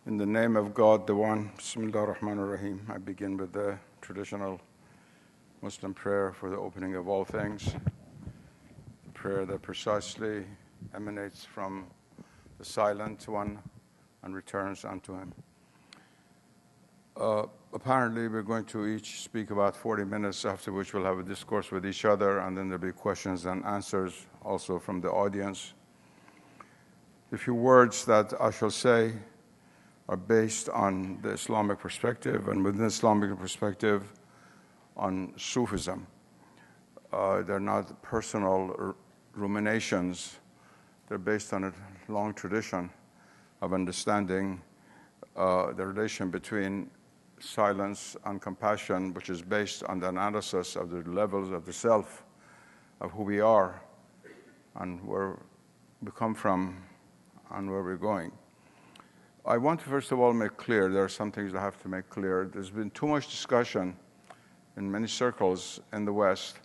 In the name of God, the One, Bismillah ar-Rahman ar-Rahim. I begin with the traditional Muslim prayer for the opening of all things, the prayer that precisely emanates from the Silent One and returns unto Him. Apparently, we're going to each speak about 40 minutes, after which we'll have a discourse with each other, and then there'll be questions and answers also from the audience. The few words that I shall say are based on the Islamic perspective, and within the Islamic perspective, on Sufism. They're not personal ruminations. They're based on a long tradition of understanding the relation between silence and compassion, which is based on the analysis of the levels of the self, of who we are, and where we come from, and where we're going. I want to first of all make clear, there are some things I have to make clear. There's been too much discussion in many circles in the West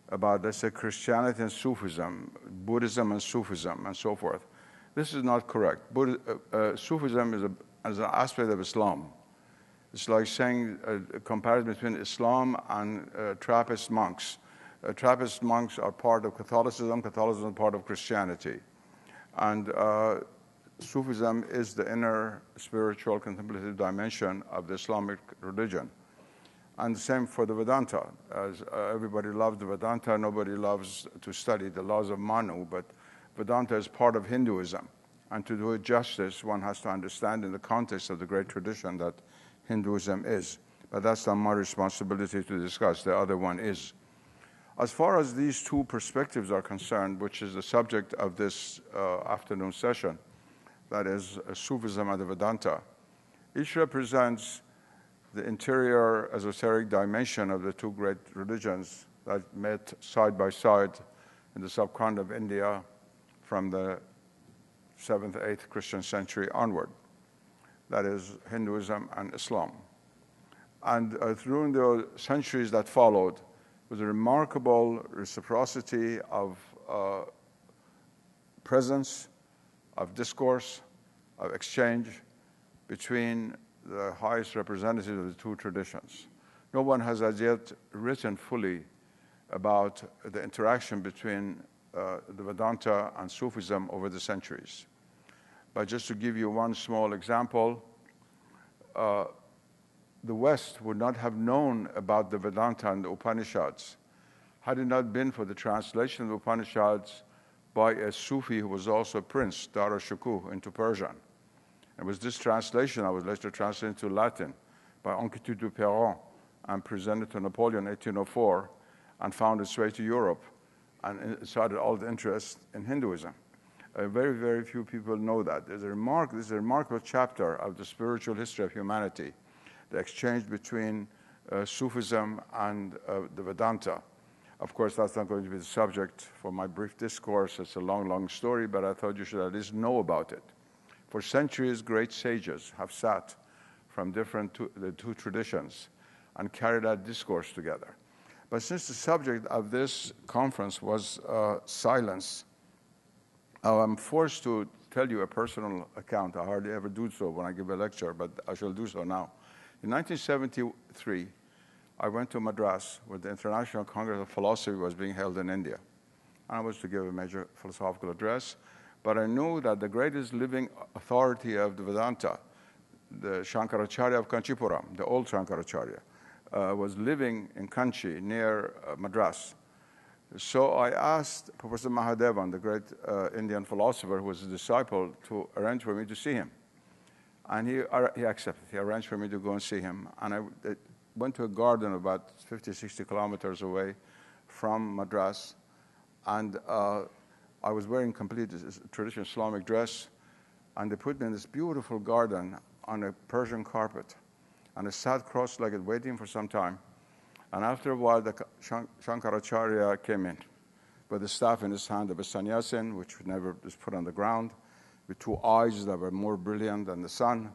about, let's say, Christianity and Sufism, Buddhism and Sufism, and so forth. This is not correct. Sufism is an aspect of Islam. It's like saying a comparison between Islam and Trappist monks. Trappist monks are part of Catholicism, Catholicism is part of Christianity. And Sufism is the inner spiritual contemplative dimension of the Islamic religion. And the same for the Vedanta. As everybody loves the Vedanta, nobody loves to study the laws of Manu, but Vedanta is part of Hinduism. And to do it justice, one has to understand in the context of the great tradition that Hinduism is. But that's not my responsibility to discuss. The other one is. As far as these two perspectives are concerned, which is the subject of this afternoon session, that is Sufism and the Vedanta, each represents the interior esoteric dimension of the two great religions that met side by side in the subcontinent of India from the 7th, 8th Christian century onward. That is Hinduism and Islam. And through the centuries that followed, was a remarkable reciprocity of presence, of discourse, of exchange between the highest representatives of the two traditions. No one has as yet written fully about the interaction between the Vedanta and Sufism over the centuries. But just to give you one small example, the West would not have known about the Vedanta and the Upanishads had it not been for the translation of the Upanishads by a Sufi who was also a prince, Dara Shikoh, into Persian. It was this translation that was later translated into Latin by Anquetil du Perron and presented to Napoleon in 1804 and found its way to Europe and it started all the interest in Hinduism. Very, very few people know that. This is a remarkable chapter of the spiritual history of humanity, the exchange between Sufism and the Vedanta. Of course, that's not going to be the subject for my brief discourse. It's a long, long story, but I thought you should at least know about it. For centuries, great sages have sat from the two traditions and carried out discourse together. But since the subject of this conference was silence, I'm forced to tell you a personal account. I hardly ever do so when I give a lecture, but I shall do so now. In 1973, I went to Madras, where the International Congress of Philosophy was being held in India. I was to give a major philosophical address, but I knew that the greatest living authority of the Vedanta, the Shankaracharya of Kanchipuram, the old Shankaracharya, was living in Kanchi near Madras. So I asked Professor Mahadevan, the great Indian philosopher who was a disciple, to arrange for me to see him. And he accepted. He arranged for me to go and see him. And I went to a garden about 50, 60 kilometers away from Madras. And I was wearing complete traditional Islamic dress. And they put me in this beautiful garden on a Persian carpet. And I sat cross-legged waiting for some time. And after a while, the Shankaracharya came in with a staff in his hand of a sannyasin, which never was put on the ground, with two eyes that were more brilliant than the sun.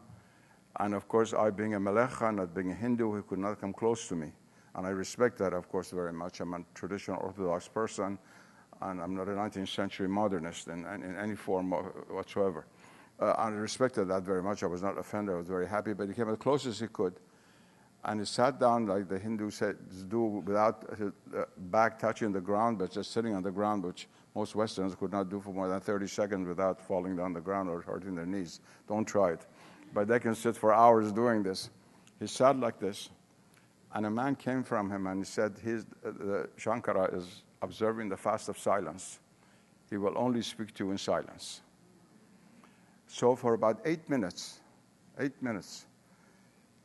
And of course, I being a Melekha, not being a Hindu, he could not come close to me. And I respect that, of course, very much. I'm a traditional Orthodox person, and I'm not a 19th century modernist in any form whatsoever. I respected that very much. I was not offended. I was very happy. But he came as close as he could. And he sat down like the Hindus do without his back touching the ground, but just sitting on the ground, which most Westerns could not do for more than 30 seconds without falling down the ground or hurting their knees. Don't try it. But they can sit for hours doing this. He sat like this, and a man came from him and he said, Shankara is observing the fast of silence. He will only speak to you in silence. So for about 8 minutes,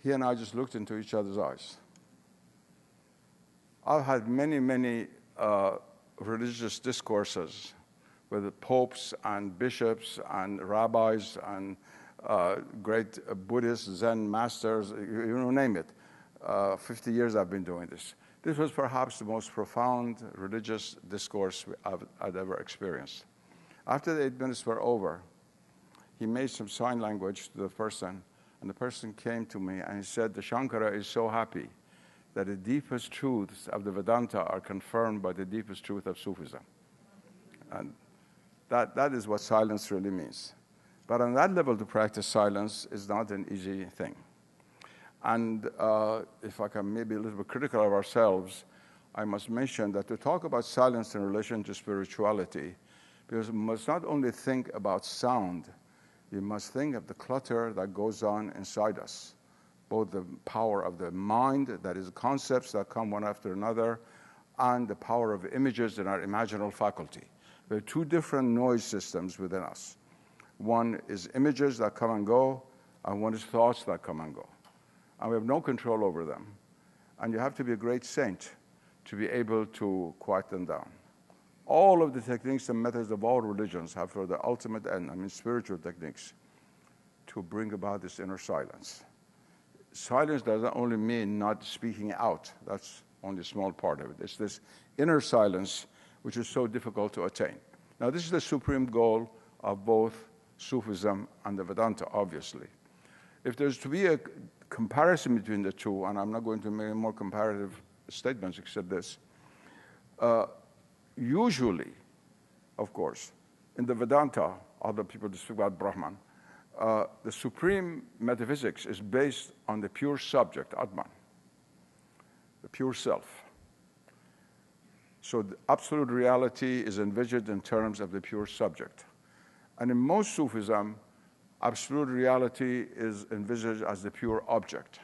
he and I just looked into each other's eyes. I've had many religious discourses with popes and bishops and rabbis and great Buddhist Zen masters, you name it. 50 years I've been doing this. This was perhaps the most profound religious discourse I'd ever experienced. After the 8 minutes were over, he made some sign language to the person, and the person came to me and he said, the Shankara is so happy that the deepest truths of the Vedanta are confirmed by the deepest truth of Sufism. And that is what silence really means. But on that level, to practice silence is not an easy thing. And if I can maybe a little bit critical of ourselves, I must mention that to talk about silence in relation to spirituality, because we must not only think about sound, we must think of the clutter that goes on inside us, both the power of the mind, that is concepts that come one after another, and the power of images in our imaginal faculty. There are two different noise systems within us. One is images that come and go, and one is thoughts that come and go. And we have no control over them. And you have to be a great saint to be able to quiet them down. All of the techniques and methods of all religions have for the ultimate end, spiritual techniques, to bring about this inner silence. Silence doesn't only mean not speaking out. That's only a small part of it. It's this inner silence which is so difficult to attain. Now, this is the supreme goal of both Sufism and the Vedanta, obviously. If there's to be a comparison between the two, and I'm not going to make more comparative statements except this, usually, of course, in the Vedanta, other people speak about Brahman, the supreme metaphysics is based on the pure subject, Atman, the pure self. So the absolute reality is envisioned in terms of the pure subject. And in most Sufism, absolute reality is envisaged as the pure object.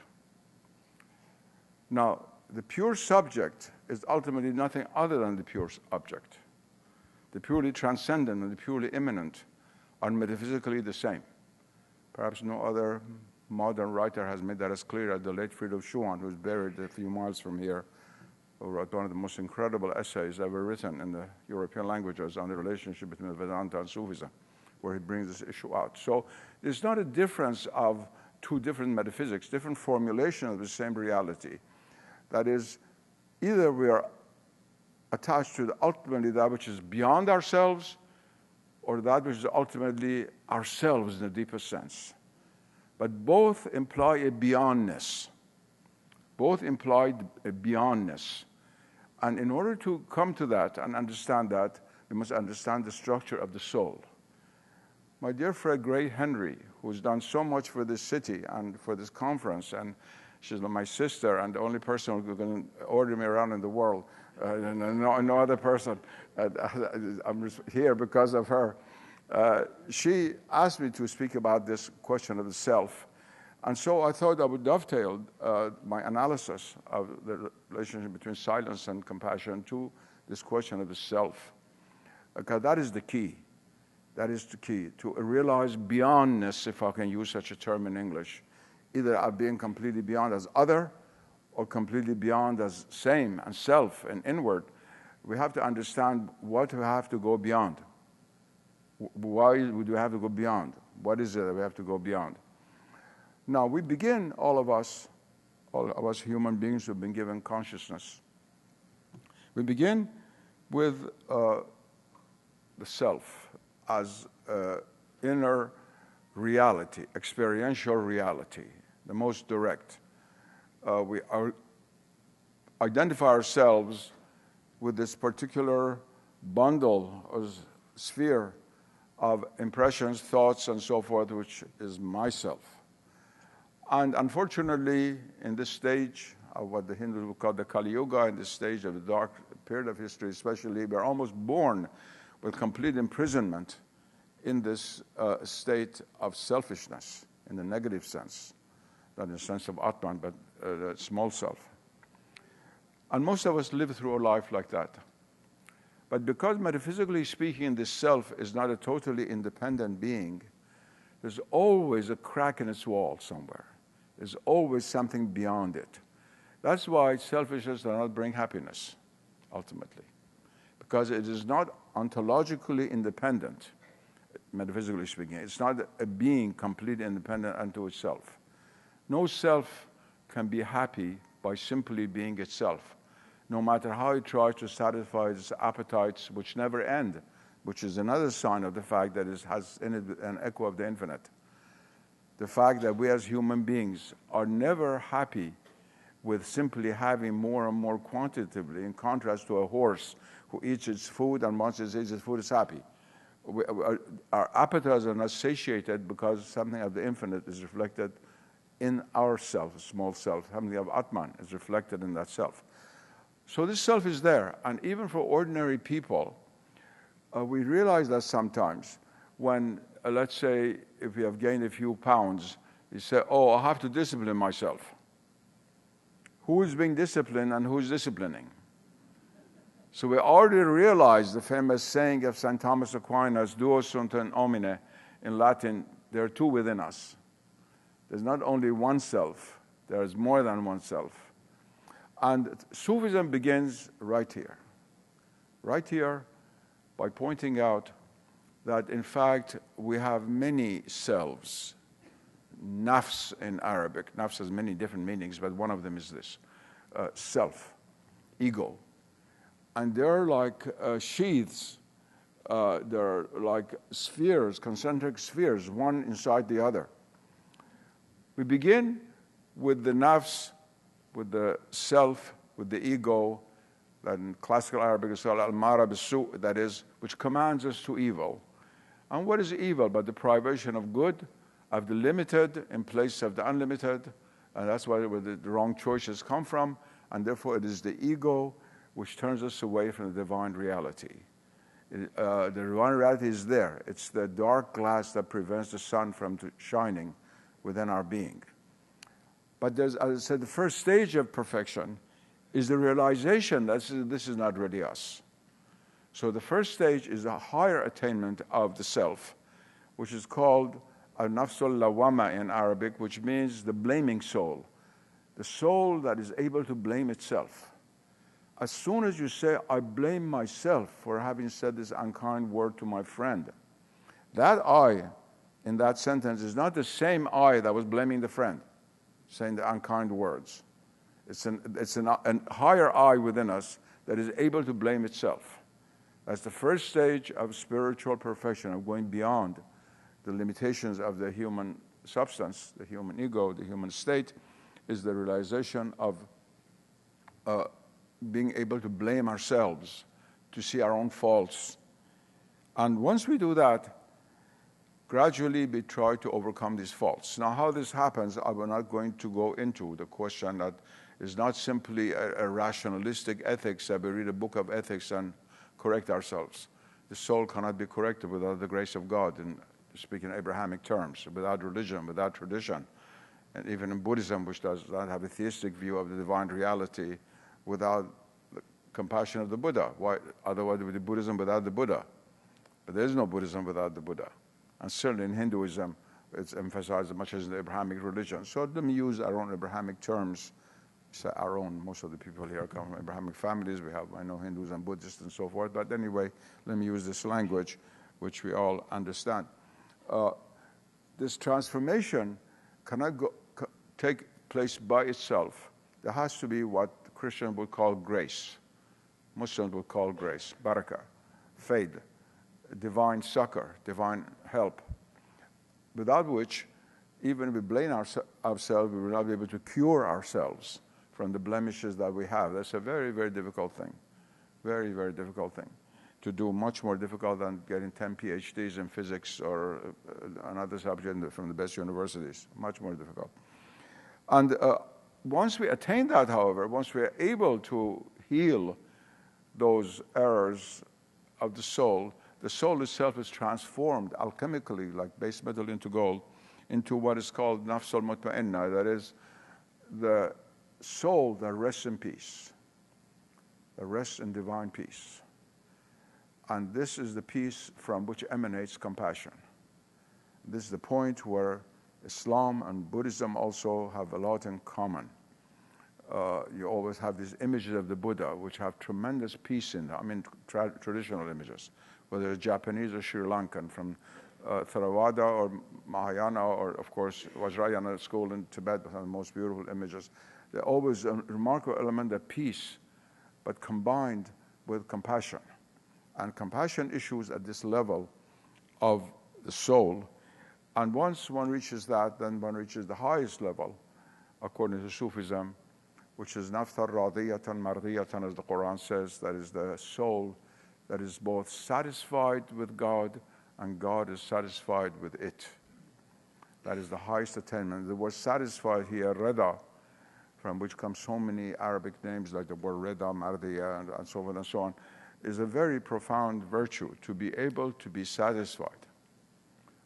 Now, the pure subject is ultimately nothing other than the pure object. The purely transcendent and the purely immanent are metaphysically the same. Perhaps no other modern writer has made that as clear as the late Friedrich Schumann, who's buried a few miles from here, who wrote one of the most incredible essays ever written in the European languages on the relationship between Vedanta and Sufism, where he brings this issue out. So there's not a difference of two different metaphysics, different formulation of the same reality. That is, either we are attached to ultimately that which is beyond ourselves, or that which is ultimately ourselves in the deepest sense. But both imply a beyondness. Both imply a beyondness. And in order to come to that and understand that, we must understand the structure of the soul. My dear friend Gray Henry, who's done so much for this city and for this conference, and she's my sister and the only person who can order me around in the world, no other person. I'm here because of her. She asked me to speak about this question of the self. And so I thought I would dovetail my analysis of the relationship between silence and compassion to this question of the self. Because that is the key. That is the key, to realize beyondness, if I can use such a term in English, either of being completely beyond as other or completely beyond as same and self and inward. We have to understand what we have to go beyond. Why do we have to go beyond? What is it that we have to go beyond? Now, we begin, all of us human beings who have been given consciousness, we begin with the self as inner reality, experiential reality, the most direct. We identify ourselves with this particular bundle or sphere of impressions, thoughts, and so forth, which is myself. And unfortunately, in this stage of what the Hindus would call the Kali Yuga, in this stage of the dark period of history especially, we're almost born with complete imprisonment in this state of selfishness, in the negative sense, not in the sense of Atman, but the small self. And most of us live through a life like that. But because metaphysically speaking, this self is not a totally independent being, there's always a crack in its wall somewhere. There's always something beyond it. That's why selfishness does not bring happiness, ultimately. Because it is not ontologically independent, metaphysically speaking. It's not a being completely independent unto itself. No self can be happy by simply being itself, no matter how it tries to satisfy its appetites, which never end, which is another sign of the fact that it has in it an echo of the infinite. The fact that we as human beings are never happy with simply having more and more quantitatively, in contrast to a horse who eats its food, and once it eats its food is happy. Our appetites are not satiated because something of the infinite is reflected in our self, a small self. Something of Atman is reflected in that self. So this self is there, and even for ordinary people, we realize that sometimes when, let's say, if we have gained a few pounds, you say, oh, I have to discipline myself. Who is being disciplined and who is disciplining? So we already realize the famous saying of St. Thomas Aquinas, duo sunt in homine, in Latin, there are two within us. There's not only one self, there is more than one self. And Sufism begins right here by pointing out that in fact we have many selves. Nafs in Arabic, nafs has many different meanings, but one of them is this, self, ego. And they're like sheaths, they're like spheres, concentric spheres, one inside the other. We begin with the nafs, with the self, with the ego, that in classical Arabic is called al-mara bis-su', that is, which commands us to evil. And what is evil but the privation of good, of the limited in place of the unlimited? And that's where the wrong choices come from, and therefore it is the ego which turns us away from the divine reality. The divine reality is there. It's the dark glass that prevents the sun from shining within our being. But there's, as I said, the first stage of perfection is the realization that this is not really us. So the first stage is a higher attainment of the self, which is called al-nafsul lawama in Arabic, which means the blaming soul, the soul that is able to blame itself. As soon as you say, I blame myself for having said this unkind word to my friend, that I in that sentence is not the same I that was blaming the friend, saying the unkind words. It's a higher I within us that is able to blame itself. That's the first stage of spiritual perfection, of going beyond the limitations of the human substance, the human ego, the human state, is the realization of being able to blame ourselves, to see our own faults. And once we do that, gradually we try to overcome these faults. Now, how this happens, I'm not going to go into the question that is not simply a rationalistic ethics that we read a book of ethics and correct ourselves. The soul cannot be corrected without the grace of God, in speaking Abrahamic terms, without religion, without tradition. And even in Buddhism, which does not have a theistic view of the divine reality, without the compassion of the Buddha. Why? Otherwise, it would be Buddhism without the Buddha. But there is no Buddhism without the Buddha. And certainly in Hinduism, it's emphasized as much as in the Abrahamic religion. So let me use our own Abrahamic terms. Say our own, most of the people here come from Abrahamic families. We have, I know, Hindus and Buddhists and so forth. But anyway, let me use this language, which we all understand. This transformation cannot take place by itself. There has to be what Christians would call grace. Muslims would call grace, barakah, faith, divine succor, divine help, without which, even if we blame ourselves, we will not be able to cure ourselves from the blemishes that we have. That's a very, very difficult thing. Very, very difficult thing. to do, much more difficult than getting 10 PhDs in physics or another subject from the best universities, much more difficult. And once we attain that, however, once we are able to heal those errors of the soul itself is transformed alchemically, like base metal into gold, into what is called nafs al-mutma'inna, that is the soul that rests in peace, that rests in divine peace. And this is the peace from which emanates compassion. This is the point where Islam and Buddhism also have a lot in common. You always have these images of the Buddha, which have tremendous peace in them. I mean, traditional images, whether it's Japanese or Sri Lankan, from Theravada or Mahayana, or of course Vajrayana school in Tibet, with the most beautiful images. They're always a remarkable element of peace, but combined with compassion. And compassion issues at this level of the soul. And once one reaches that, then one reaches the highest level, according to Sufism, which is nafthar radiyatan mardiyatan, as the Quran says, that is the soul that is both satisfied with God and God is satisfied with it. That is the highest attainment. The word satisfied here, reda, from which come so many Arabic names like the word reda, mardiya, and so forth and so on, is a very profound virtue, to be able to be satisfied.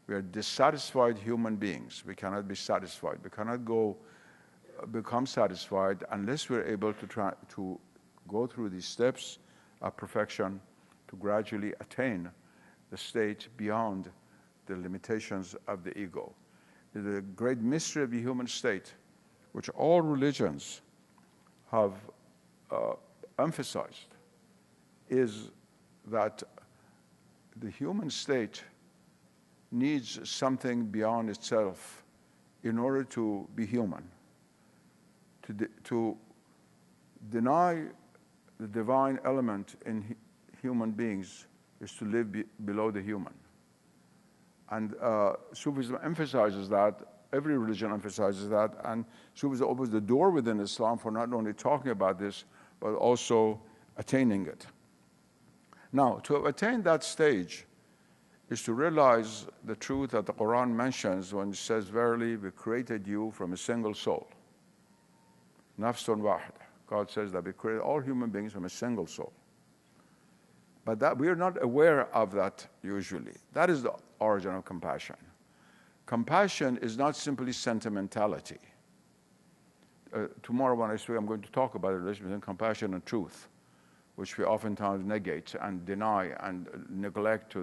We are dissatisfied human beings. We cannot be satisfied. We cannot become satisfied unless we're able to try to go through these steps of perfection to gradually attain the state beyond the limitations of the ego. The great mystery of the human state, which all religions have emphasized, is that the human state needs something beyond itself in order to be human. To deny the divine element in human beings is to live below the human. And Sufism emphasizes that, every religion emphasizes that, and Sufism opens the door within Islam for not only talking about this, but also attaining it. Now, to attain that stage is to realize the truth that the Quran mentions when it says, verily, we created you from a single soul. Nafsun wahida. God says that we created all human beings from a single soul. But that we are not aware of that usually. That is the origin of compassion. Compassion is not simply sentimentality. Tomorrow when I speak, I'm going to talk about the relation between compassion and truth, which we oftentimes negate and deny and neglect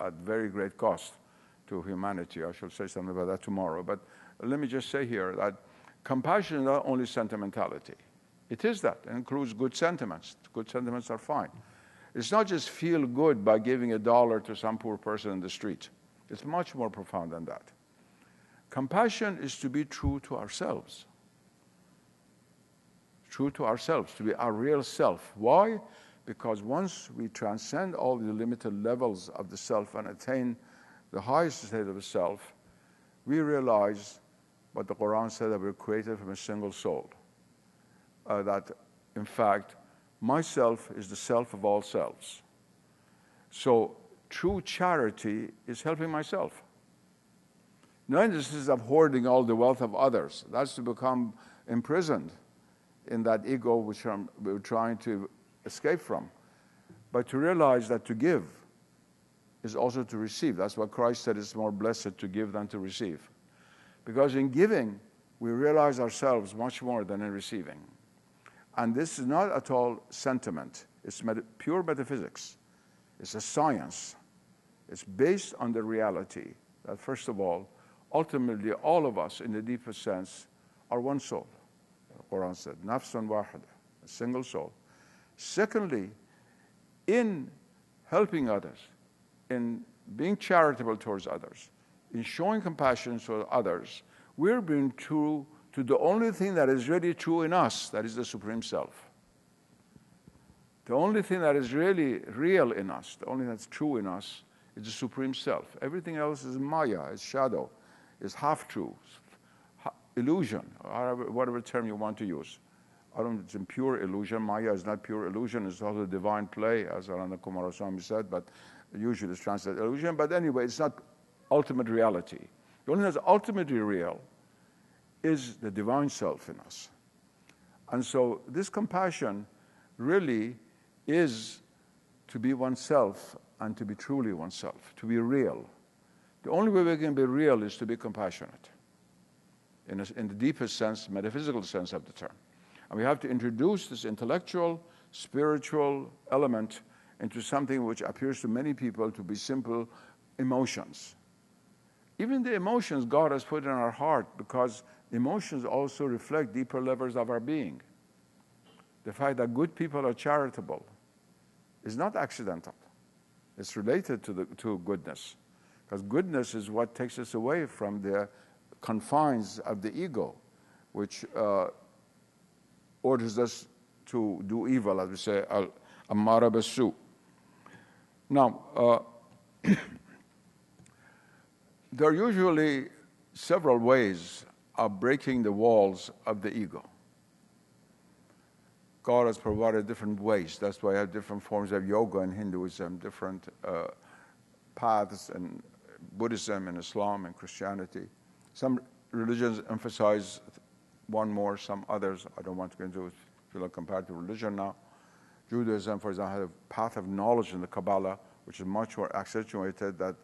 at very great cost to humanity. I shall say something about that tomorrow. But let me just say here that compassion is not only sentimentality. It is that. It includes good sentiments. Good sentiments are fine. It's not just feel good by giving $1 to some poor person in the street. It's much more profound than that. Compassion is to be true to ourselves. True to ourselves, to be our real self. Why? Because once we transcend all the limited levels of the self and attain the highest state of the self, we realize what the Quran said, that we're created from a single soul. That, in fact, myself is the self of all selves. So true charity is helping myself. No instance of hoarding all the wealth of others. That's to become imprisoned in that ego which we're trying to escape from. But to realize that to give is also to receive. That's what Christ said, it's more blessed to give than to receive. Because in giving, we realize ourselves much more than in receiving. And this is not at all sentiment. It's pure metaphysics. It's a science. It's based on the reality that, first of all, ultimately all of us, in the deepest sense, are one soul. The Quran said, nafsun wahida, a single soul. Secondly, in helping others, in being charitable towards others, in showing compassion to others, we're being true to the only thing that is really true in us, that is the Supreme Self. The only thing that is really real in us, the only thing that's true in us, is the Supreme Self. Everything else is maya, is shadow, is half-truth, illusion, or whatever term you want to use. I don't. It's in pure illusion. Maya is not pure illusion. It's also divine play, as Aranda Kumaraswamy said. But usually it's translated illusion. But anyway, it's not ultimate reality. The only thing that's ultimately real is the divine self in us. And so this compassion really is to be oneself and to be truly oneself, to be real. The only way we can be real is to be compassionate in the deepest sense, metaphysical sense of the term. And we have to introduce this intellectual, spiritual element into something which appears to many people to be simple emotions. Even the emotions God has put in our heart, because emotions also reflect deeper levels of our being. The fact that good people are charitable is not accidental. It's related to goodness, because goodness is what takes us away from the confines of the ego, which orders us to do evil, as we say, al-ammara bis-su. Now, there are usually several ways of breaking the walls of the ego. God has provided different ways. That's why I have different forms of yoga in Hinduism, different paths in Buddhism and Islam and Christianity. Some religions emphasize one more, some others. I don't want to go into it if you look compared to religion now. Judaism, for example, has a path of knowledge in the Kabbalah, which is much more accentuated. That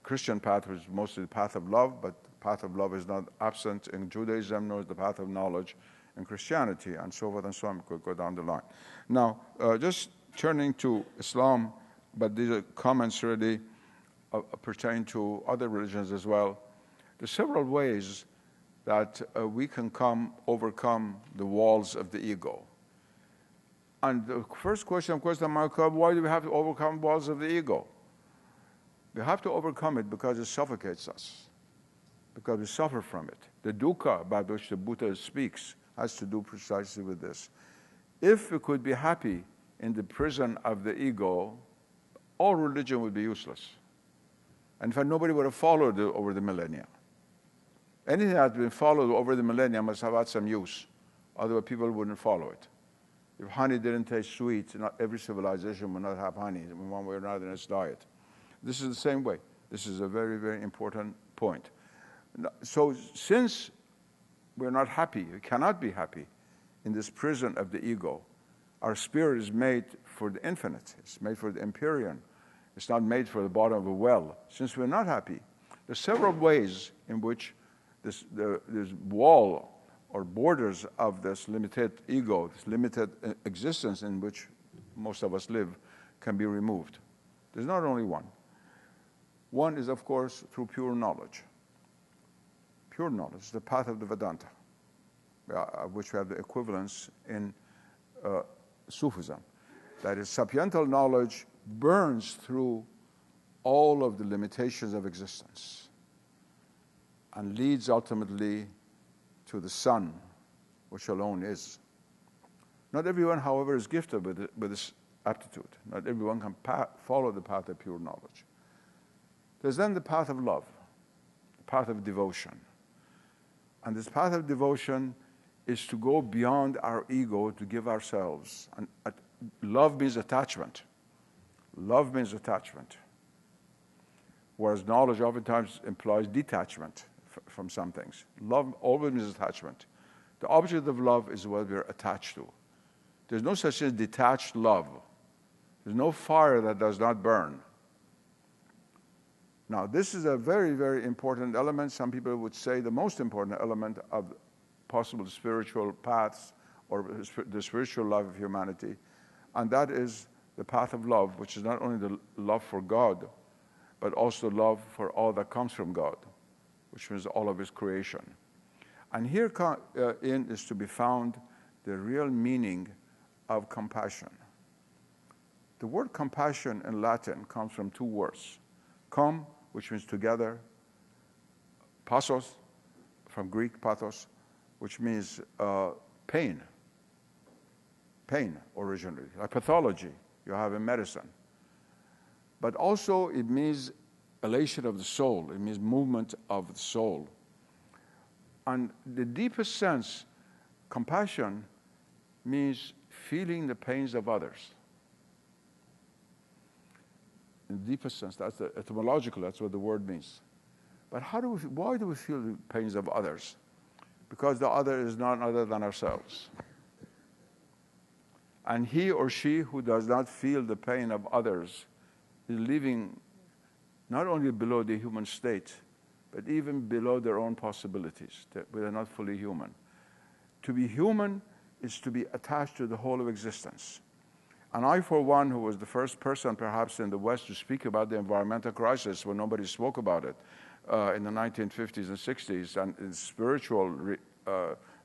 Christian path was mostly the path of love, but the path of love is not absent in Judaism, nor is the path of knowledge in Christianity, and so forth and so on. We could go down the line. Now, just turning to Islam, but these are comments really pertain to other religions as well. There's several ways that we can overcome the walls of the ego. And the first question, of course, that might come, why do we have to overcome walls of the ego? We have to overcome it because it suffocates us, because we suffer from it. The dukkha about which the Buddha speaks has to do precisely with this. If we could be happy in the prison of the ego, all religion would be useless. And in fact, nobody would have followed it over the millennia. Anything that has been followed over the millennia must have had some use. Otherwise, people wouldn't follow it. If honey didn't taste sweet, not every civilization would not have honey in one way or another in its diet. This is the same way. This is a very, very important point. So since we're not happy, we cannot be happy in this prison of the ego, our spirit is made for the infinite. It's made for the empyrean. It's not made for the bottom of a well. Since we're not happy, there's several ways in which this wall or borders of this limited ego, this limited existence in which most of us live, can be removed. There's not only one. One is, of course, through pure knowledge. Pure knowledge, the path of the Vedanta, of which we have the equivalence in Sufism. That is, sapiental knowledge burns through all of the limitations of existence and leads ultimately to the sun, which alone is. Not everyone, however, is gifted with this aptitude. Not everyone can follow the path of pure knowledge. There's then the path of love, the path of devotion. And this path of devotion is to go beyond our ego, to give ourselves. And love means attachment. Love means attachment. Whereas knowledge oftentimes implies detachment from some things. Love always means attachment. The object of love is what we're attached to. There's no such thing as detached love. There's no fire that does not burn. Now, this is a very, very important element. Some people would say the most important element of possible spiritual paths or the spiritual life of humanity, and that is the path of love, which is not only the love for God, but also love for all that comes from God, which means all of His creation. And here in is to be found the real meaning of compassion. The word compassion in Latin comes from two words. Com, which means together, pathos, from Greek pathos, which means pain. Pain, originally, like pathology you have in medicine. But also it means elation of the soul. It means movement of the soul. And the deepest sense, compassion means feeling the pains of others. In the deepest sense, that's the etymological, that's what the word means. But why do we feel the pains of others? Because the other is none other than ourselves. And he or she who does not feel the pain of others is living not only below the human state, but even below their own possibilities. They're not fully human. To be human is to be attached to the whole of existence. And I, for one, who was the first person perhaps in the West to speak about the environmental crisis when nobody spoke about it in the 1950s and 60s, and in spiritual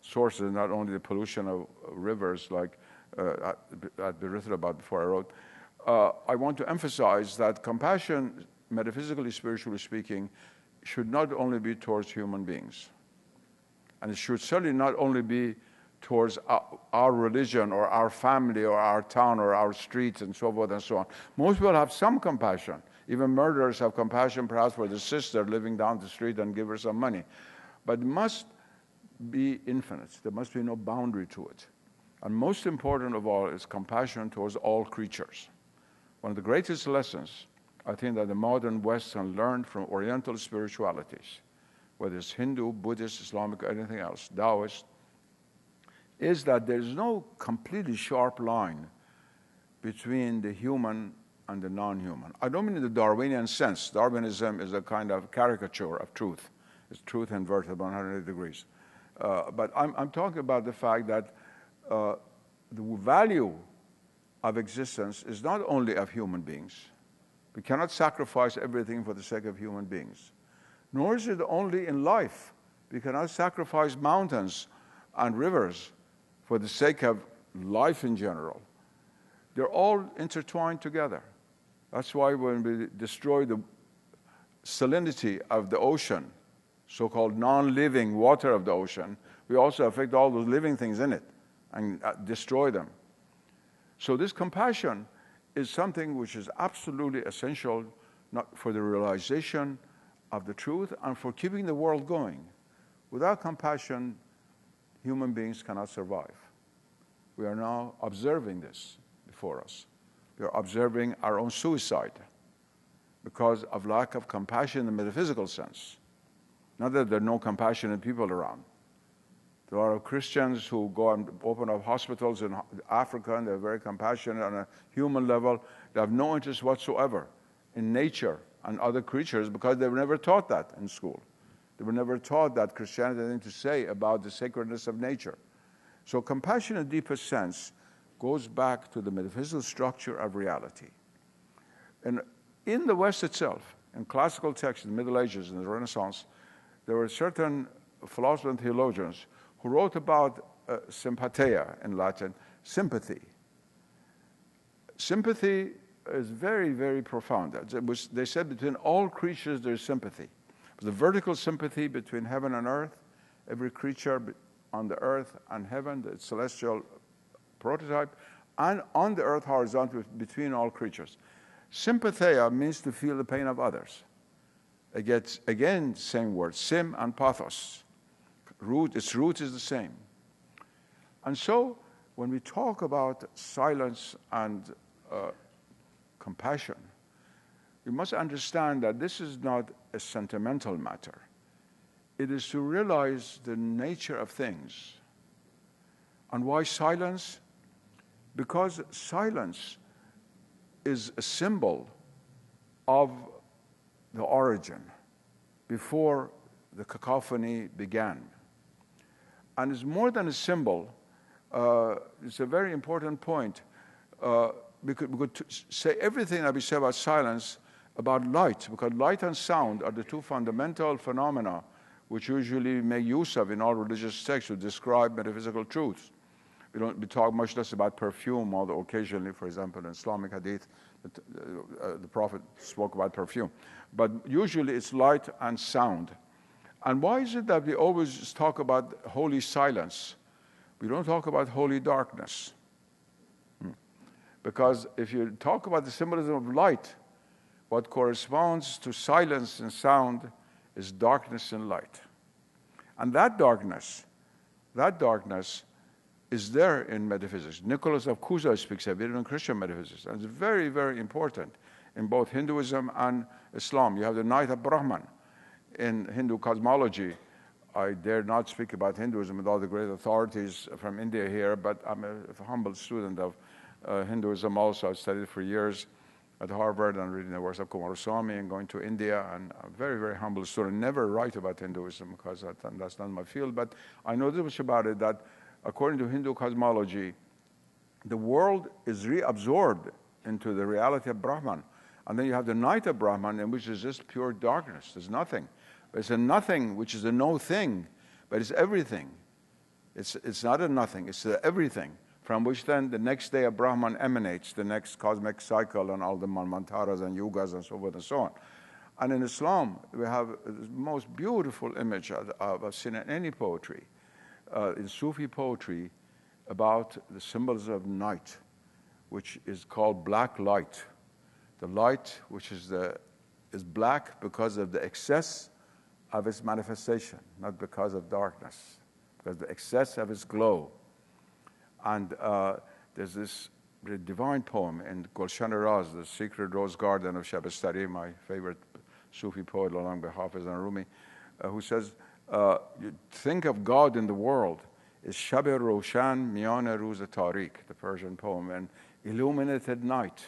sources, not only the pollution of rivers like I'd been written about before I wrote, I want to emphasize that compassion, metaphysically, spiritually speaking, should not only be towards human beings. And it should certainly not only be towards our religion or our family or our town or our streets and so forth and so on. Most people have some compassion. Even murderers have compassion perhaps for their sister living down the street and give her some money. But it must be infinite. There must be no boundary to it. And most important of all is compassion towards all creatures. One of the greatest lessons I think that the modern West can learn from Oriental spiritualities, whether it's Hindu, Buddhist, Islamic, or anything else, Taoist, is that there's no completely sharp line between the human and the non-human. I don't mean in the Darwinian sense. Darwinism is a kind of caricature of truth. It's truth inverted 180 degrees. But I'm talking about the fact that the value of existence is not only of human beings. We cannot sacrifice everything for the sake of human beings. Nor is it only in life. We cannot sacrifice mountains and rivers for the sake of life in general. They're all intertwined together. That's why when we destroy the salinity of the ocean, so-called non-living water of the ocean, we also affect all those living things in it and destroy them. So this compassion is something which is absolutely essential not for the realization of the truth and for keeping the world going. Without compassion, human beings cannot survive. We are now observing this before us. We are observing our own suicide because of lack of compassion in the metaphysical sense. Not that there are no compassionate people around. There are Christians who go and open up hospitals in Africa, and they're very compassionate on a human level. They have no interest whatsoever in nature and other creatures because they were never taught that in school. They were never taught that Christianity had anything to say about the sacredness of nature. So compassion in the deepest sense goes back to the metaphysical structure of reality. And in the West itself, in classical texts, in the Middle Ages, in the Renaissance, there were certain philosophers and theologians who wrote about sympatheia in Latin, sympathy. Sympathy is very, very profound. They said between all creatures there is sympathy. The vertical sympathy between heaven and earth, every creature on the earth and heaven, the celestial prototype, and on the earth horizontal between all creatures. Sympatheia means to feel the pain of others. Again, same word, sim and pathos. Its root is the same. And so, when we talk about silence and compassion, we must understand that this is not a sentimental matter. It is to realize the nature of things. And why silence? Because silence is a symbol of the origin before the cacophony began. And it's more than a symbol. It's a very important point. We could say everything that we say about silence about light, because light and sound are the two fundamental phenomena which usually make use of in all religious texts to describe metaphysical truths. We talk much less about perfume, although occasionally, for example, in Islamic hadith, the Prophet spoke about perfume. But usually it's light and sound. And why is it that we always talk about holy silence? We don't talk about holy darkness. Because if you talk about the symbolism of light, what corresponds to silence and sound is darkness and light. And that darkness is there in metaphysics. Nicholas of Cusa speaks of it in Christian metaphysics. And it's very, very important in both Hinduism and Islam. You have the night of Brahman in Hindu cosmology. I dare not speak about Hinduism with all the great authorities from India here, but I'm a humble student of Hinduism also. I've studied for years at Harvard and reading the works of Kumaraswamy and going to India, and a very, very humble student. Never write about Hinduism because that's not my field, but I know this much about it, that according to Hindu cosmology, the world is reabsorbed into the reality of Brahman. And then you have the night of Brahman, in which is just pure darkness. There's nothing. It's a nothing, which is a no thing, but it's everything. It's not a nothing, it's the everything, from which then the next day of Brahman emanates, the next cosmic cycle and all the mantaras and yugas and so forth and so on. And in Islam, we have the most beautiful image I've seen in any poetry, in Sufi poetry, about the symbols of night, which is called black light. The light, which is black because of the excess of its manifestation, not because of darkness, because the excess of its glow. And there's this divine poem in Gulshan-e-Raz, the secret rose garden of Shabastari, my favorite Sufi poet along with Hafiz and Rumi, who says, you think of God in the world is Shab-e Roshan Miyan Ruz Tariq, the Persian poem, and illuminated night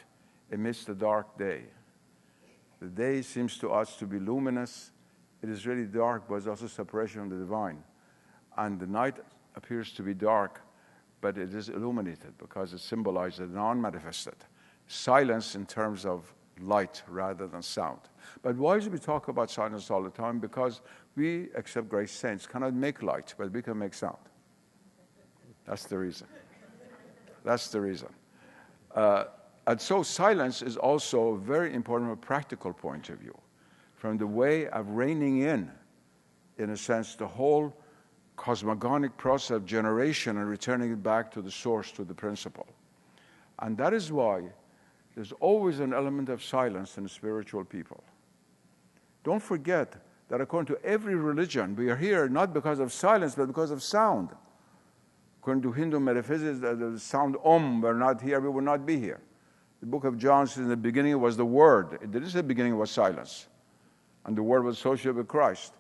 amidst the dark day. The day seems to us to be luminous. It is really dark, but it's also separation from the divine. And the night appears to be dark, but it is illuminated because it symbolizes the non-manifested. Silence in terms of light rather than sound. But why do we talk about silence all the time? Because we, except great saints, cannot make light, but we can make sound. That's the reason. That's the reason. And so silence is also very important from a practical point of view, from the way of reining in a sense, the whole cosmogonic process of generation and returning it back to the source, to the principle. And that is why there's always an element of silence in spiritual people. Don't forget that according to every religion, we are here not because of silence, but because of sound. According to Hindu metaphysics, the sound Om, we're not here, we will not be here. The book of John says in the beginning was the Word. It didn't say the beginning was silence. And the Word was associated with Christ.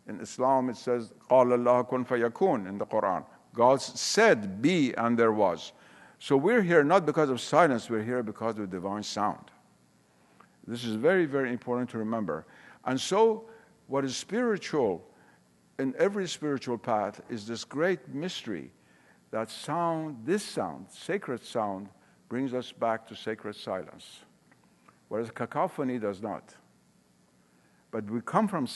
In Islam, it says, قَالَ اللَّهُ كُنْ فَيَكُونَ in the Quran. God said, be, and there was. So we're here not because of silence, we're here because of divine sound. This is very, very important to remember. And so, what is spiritual in every spiritual path is this great mystery that sound, this sound, sacred sound, brings us back to sacred silence, whereas cacophony does not. But we come from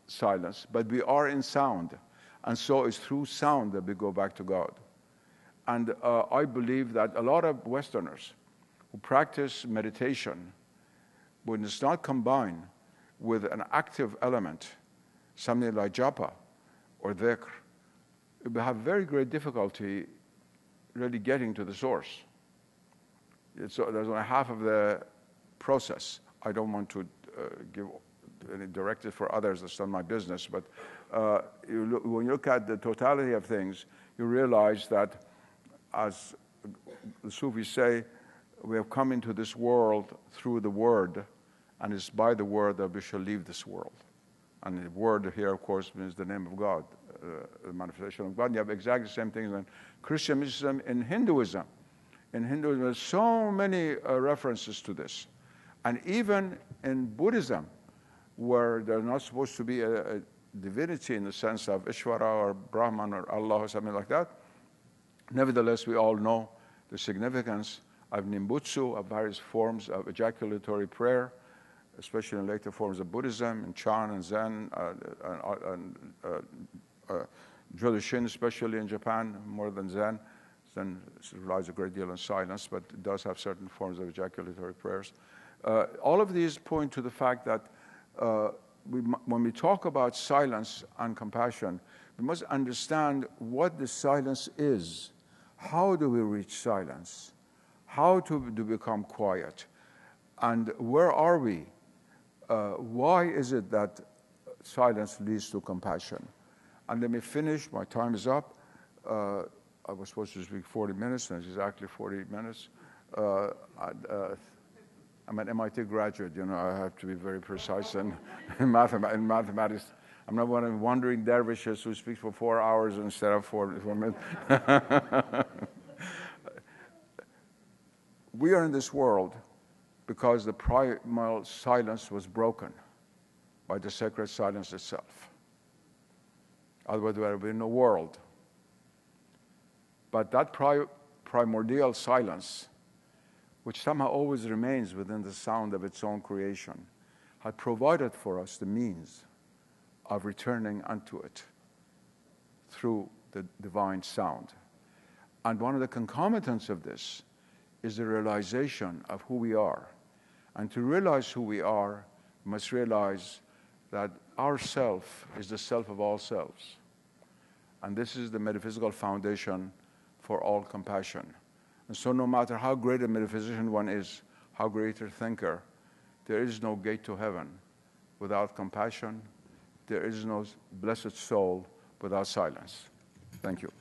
silence, but we are in sound. And so it's through sound that we go back to God. And I believe that a lot of Westerners who practice meditation, when it's not combined with an active element, something like japa or dhikr, we have very great difficulty really getting to the source. There's only half of the process. I don't want to give any directive for others, that's not my business, but when you look at the totality of things, you realize that, as the Sufis say, we have come into this world through the Word, and it's by the Word that we shall leave this world. And the Word here, of course, means the name of God, the manifestation of God. And you have exactly the same things in Christianism, in Hinduism. In Hinduism, there's so many references to this. And even in Buddhism, where there's not supposed to be a divinity in the sense of Ishvara or Brahman or Allah or something like that, nevertheless, we all know the significance of Nimbutsu, of various forms of ejaculatory prayer, especially in later forms of Buddhism, in Chan and Zen, and Jodoshin, especially in Japan, more than Zen. Zen relies a great deal on silence, but it does have certain forms of ejaculatory prayers. All of these point to the fact that when we talk about silence and compassion, we must understand what the silence is. How do we reach silence? How do we become quiet? And where are we? Why is it that silence leads to compassion? And let me finish, my time is up. I was supposed to speak 40 minutes, and it's exactly 40 minutes. I'm an MIT graduate, you know, I have to be very precise in mathematics. I'm not one of wandering dervishes who speaks for 4 hours instead of 4 minutes. We are in this world because the primal silence was broken by the sacred silence itself. Otherwise, there would be no world. But that primordial silence, which somehow always remains within the sound of its own creation, had provided for us the means of returning unto it through the divine sound. And one of the concomitants of this is the realization of who we are. And to realize who we are, we must realize that our self is the self of all selves. And this is the metaphysical foundation for all compassion. And so no matter how great a metaphysician one is, how great a thinker, there is no gate to heaven without compassion. There is no blessed soul without silence. Thank you.